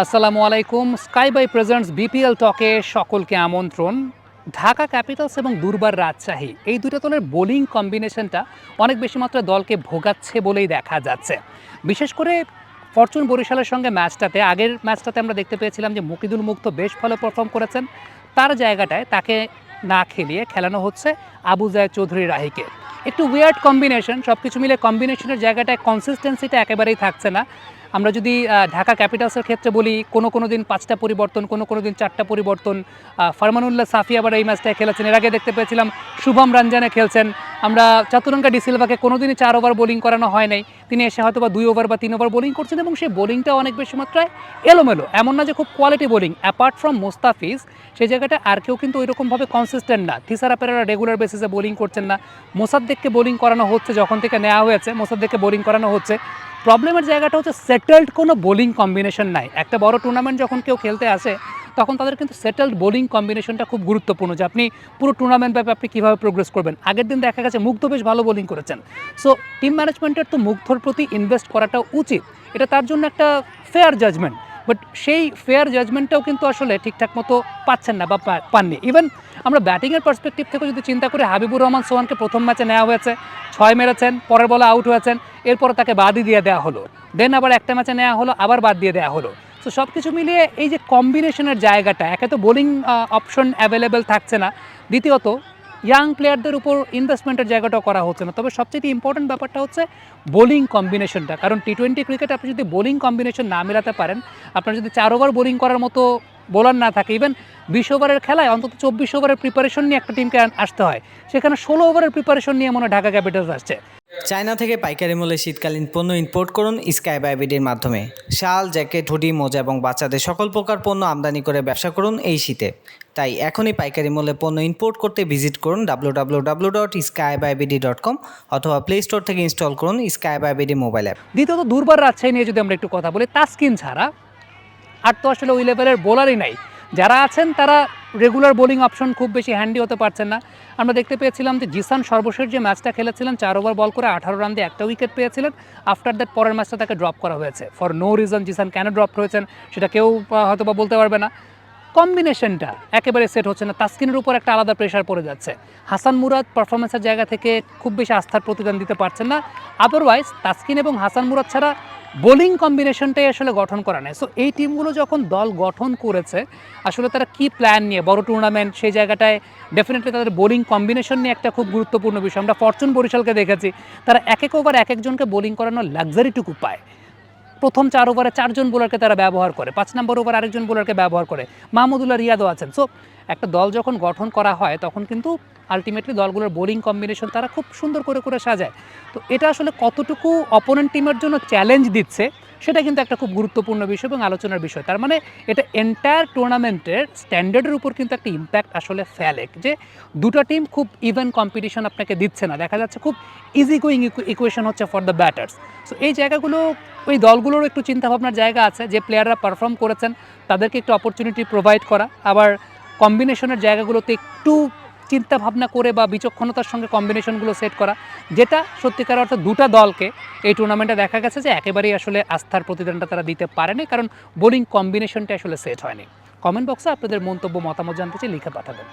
আসসালামু আলাইকুম। Sky by presents BPL টকে সকলকে আমন্ত্রণ। ঢাকা ক্যাপিটালস এবং দুর্বার রাজশাহী এই দুটো দলের বোলিং কম্বিনেশনটা অনেক বেশি মাত্রায় দলকে ভোগাচ্ছে বলেই দেখা যাচ্ছে। বিশেষ করে ফরচুন বরিশালের সঙ্গে ম্যাচটাতে, আগের ম্যাচটাতে আমরা দেখতে পেয়েছিলাম যে মুকিদুল মুগ্ধ বেশ ভালো পারফর্ম করেছেন। তার জায়গাটায় তাকে না খেলিয়ে খেলানো হচ্ছে আবু জায়েদ চৌধুরী রাহিকে। একটু উইয়ার্ড কম্বিনেশন, সব কিছু মিলে কম্বিনেশনের জায়গাটায় কনসিস্টেন্সিটা একেবারেই থাকছে না। আমরা যদি ঢাকা ক্যাপিটালসের ক্ষেত্রে বলি, কোনো দিন ৫টা পরিবর্তন, কোনো দিন ৪টা পরিবর্তন। ফারমানুল্লাহ সাফি আবার এই ম্যাচটায় খেলেছেন। এর আগে দেখতে পেয়েছিলাম শুভম রঞ্জনে খেলছেন। আমরা চতুরঙ্গা ডিসিলভাকে কোনোদিনই ৪ ওভার বোলিং করানো হয় নাই। তিনি এসে হয়তো বা ২ ওভার বা ৩ ওভার বোলিং করছেন এবং সেই বোলিংটা অনেক বেশি মাত্রায় এলোমেলো। এমন না যে খুব quality bowling. Apart from Mustafiz সেই জায়গাটা আর কেউ কিন্তু ওইরকমভাবে কনসিস্টেন্ট না। থিসারা পেরেরা রেগুলার বেসিসে বোলিং করছেন না। মোসাদ্দেককে বোলিং করানো হচ্ছে, যখন থেকে নেওয়া হয়েছে মোসাদ্দেককে বোলিং করানো হচ্ছে। প্রবলেমের জায়গাটা হচ্ছে সেটেলড কোনো বোলিং কম্বিনেশন নাই। একটা বড় টুর্নামেন্ট যখন কেউ খেলতে আসে তখন তাদের কিন্তু সেটেলড বোলিং কম্বিনেশনটা খুব গুরুত্বপূর্ণ, যে আপনি পুরো টুর্নামেন্ট ব্যাপী আপনি কীভাবে প্রোগ্রেস করবেন। আগের দিন দেখা গেছে মুগ্ধ বেশ ভালো বোলিং করেছেন। সো টিম ম্যানেজমেন্টের তো মুগ্ধর প্রতি ইনভেস্ট করাটা উচিত, এটা তার জন্য একটা ফেয়ার জাজমেন্ট। বাট সেই ফেয়ার জাজমেন্টটাও কিন্তু আসলে ঠিকঠাক মতো পাচ্ছেন না বা পাননি। ইভেন আমরা ব্যাটিংয়ের পার্সপেক্টিভ থেকে যদি চিন্তা করি, হাবিবুর রহমান সোহানকে প্রথম ম্যাচে নেওয়া হয়েছে, ৬ মেরেছেন, পরের বলে আউট হয়েছেন, এরপরে তাকে বাদই দিয়ে দেওয়া হলো। দেন আবার একটা ম্যাচে নেওয়া হলো, আবার বাদ দিয়ে দেওয়া হলো। তো সব কিছু মিলিয়ে এই যে কম্বিনেশনের জায়গাটা, একে তো বোলিং অপশন অ্যাভেলেবেল থাকছে না, দ্বিতীয়ত ইয়াং প্লেয়ারদের উপর ইনভেস্টমেন্টের জায়গাটাও করা হচ্ছে না। তবে সবচেয়ে ইম্পর্টেন্ট ব্যাপারটা হচ্ছে বোলিং কম্বিনেশনটা। কারণ টি-20 ক্রিকেটে আপনি যদি বোলিং কম্বিনেশন না মেলাতে পারেন, আপনার যদি ৪ ওভার বোলিং করার মতো বোলার না থাকে, ইভেন ২০ ওভারের খেলায় অন্তত ২৪ ওভারের প্রিপারেশন নিয়ে একটা টিমকে আসতে হয়, সেখানে ১৬ ওভারের প্রিপারেশন নিয়ে মনে হয় ঢাকা ক্যাপিটালস আসছে। চায়না থেকে পাইকারি মূল্যে শীতকালীন পণ্য ইম্পোর্ট করুন স্কাই বাই বিডির মাধ্যমে। শাল, জ্যাকেট, হুডি, মোজা এবং বাচ্চাদের সকল প্রকার পণ্য আমদানি করে ব্যবসা করুন এই শীতে। তাই এখনই পাইকারি মূল্যে পণ্য ইম্পোর্ট করতে ভিজিট করুন www.skybybd.com অথবা প্লে স্টোর থেকে ইনস্টল করুন Sky by BD mobile app. দ্বিতীয়ত দুর্বার রাজশাহী নিয়ে যদি আমরা একটু কথা বলি, তাসকিন ছাড়া আর তো আসলে ওই লেভেলের বোলারই নাই। যারা আছেন তারা রেগুলার বোলিং অপশন খুব বেশি হ্যান্ডি হতে পারছেন না। আমরা দেখতে পেয়েছিলাম যে জিসান সর্বশেষ যে ম্যাচটা খেলেছিলেন, ৪ ওভার বল করে ১৮ রান দিয়ে একটা উইকেট পেয়েছিলেন। আফটার দ্যাট পরের ম্যাচটা তাকে ড্রপ করা হয়েছে ফর নো রিজন। জিসান কেন ড্রপ হয়েছেন সেটা কেউ হয়তো বা বলতে পারবে না। কম্বিনেশনটা একেবারে সেট হচ্ছে না, তাসকিনের উপর একটা আলাদা প্রেশার পড়ে যাচ্ছে। হাসান মুরাদ পারফরমেন্সের জায়গা থেকে খুব বেশি আস্থার প্রতিদান দিতে পারছেন না। আদারওয়াইজ তাসকিন এবং হাসান মুরাদ ছাড়া বোলিং কম্বিনেশনটাই আসলে গঠন করা নেই। সো এই টিমগুলো যখন দল গঠন করেছে, আসলে তারা কি প্ল্যান নিয়ে, বড় টুর্নামেন্ট, সেই জায়গাটায় ডেফিনেটলি তাদের বোলিং কম্বিনেশন নিয়ে একটা খুব গুরুত্বপূর্ণ বিষয়। আমরা ফরচুন বরিশালকে দেখেছি, তারা এক ওভার এক একজনকে বোলিং করানোর লাক্সারিটুকু পায়। প্রথম ৪ ওভারে ৪ জন বোলারকে তারা ব্যবহার করে, ৫ নম্বর ওভার আরেকজন বোলারকে ব্যবহার করে, মাহমুদুল্লাহ রিয়াদও আছেন। সো একটা দল যখন গঠন করা হয় তখন কিন্তু আলটিমেটলি দলগুলোর বোলিং কম্বিনেশন তারা খুব সুন্দর করে সাজায়। তো এটা আসলে কতটুকু অপোনেন্ট টিমের জন্য চ্যালেঞ্জ দিচ্ছে সেটা কিন্তু একটা খুব গুরুত্বপূর্ণ বিষয় এবং আলোচনার বিষয়। তার মানে এটা এন্টায়ার টুর্নামেন্টের স্ট্যান্ডার্ডের উপর কিন্তু একটা ইম্প্যাক্ট আসলে ফেলে, যে দুটো টিম খুব ইভেন কম্পিটিশন আপনাকে দিচ্ছে না, দেখা যাচ্ছে খুব ইজি গোয়িং ইকুয়েশন হচ্ছে ফর দ্য ব্যাটার্স। সো এই জায়গাগুলো ওই দলগুলোর একটু চিন্তাভাবনার জায়গা আছে, যে প্লেয়াররা পারফর্ম করেছেন তাদেরকে একটু অপরচুনিটি প্রোভাইড করা, আবার কম্বিনেশনের জায়গাগুলোতে একটু চিন্তা ভাবনা করে বা বিচক্ষণতার সঙ্গে কম্বিনেশনগুলো সেট করা, যেটা সত্যিকার অর্থে দুটো দলকে এই টুর্নামেন্টে দেখা গেছে যে একেবারেই আসলে আস্থার প্রতিদানটা তারা দিতে পারেনি, কারণ বোলিং কম্বিনেশনটা আসলে সেট হয়নি। কমেন্ট বক্সে আপনাদের মন্তব্য মতামত জানতে চাই, লিখে পাঠাবেন।